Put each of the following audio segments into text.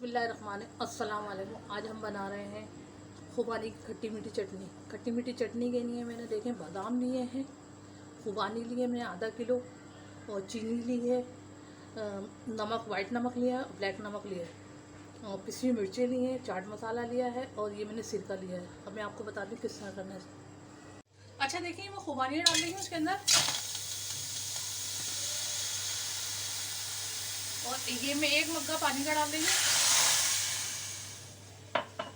अस्सलाम वालेकुम। आज हम बना रहे हैं खुबानी की खट्टी मीठी चटनी। खट्टी मीठी चटनी के लिए मैंने देखें बादाम लिए हैं, खुबानी लिए मैंने आधा किलो, और चीनी ली है, नमक वाइट नमक लिया है, ब्लैक नमक लिया है, और पिसी हुई मिर्चें ली हैं, चाट मसाला लिया है, और ये मैंने सिरका लिया है। अब मैं आपको बता दूँ किस तरह करना है। अच्छा देखिए, मैं खुबानी डाल देंगे उसके अंदर, और ये मैं 1 मग्गा पानी का डाल देंगे।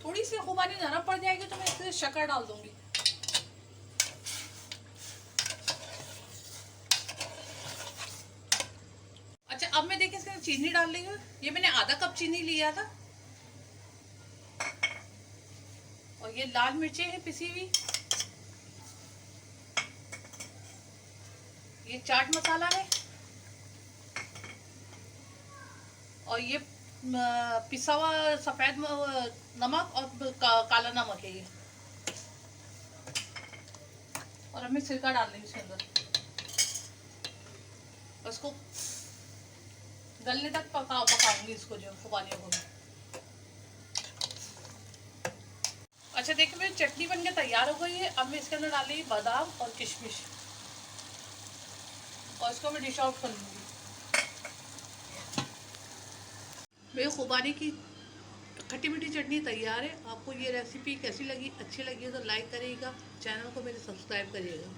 थोड़ी सी खुबानी नरम पड़ जाएगी तो मैं इसमें शक्कर डाल दूंगी। अच्छा, अब मैं देखिए इसमें चीनी डाल देंगे। ये मैंने आधा कप चीनी लिया था, और ये लाल मिर्चें हैं पिसी हुई, ये चाट मसाला है, और ये पिसा हुआ सफेद नमक और काला नमक है ये। और हमें सिरका डाल देंगे इसके अंदर, उसको गलने तक पकाऊंगी इसको, जो खुबानियों को। अच्छा देखिए, मेरी चटनी बनके तैयार हो गई है। अब मैं इसके अंदर डाली बादाम और किशमिश, और इसको मैं डिश आउट कर लूँगी। मेरी खुबानी की खट्टी मीठी चटनी तैयार है। आपको ये रेसिपी कैसी लगी? अच्छी लगी तो लाइक करिएगा, चैनल को मेरे सब्सक्राइब करिएगा।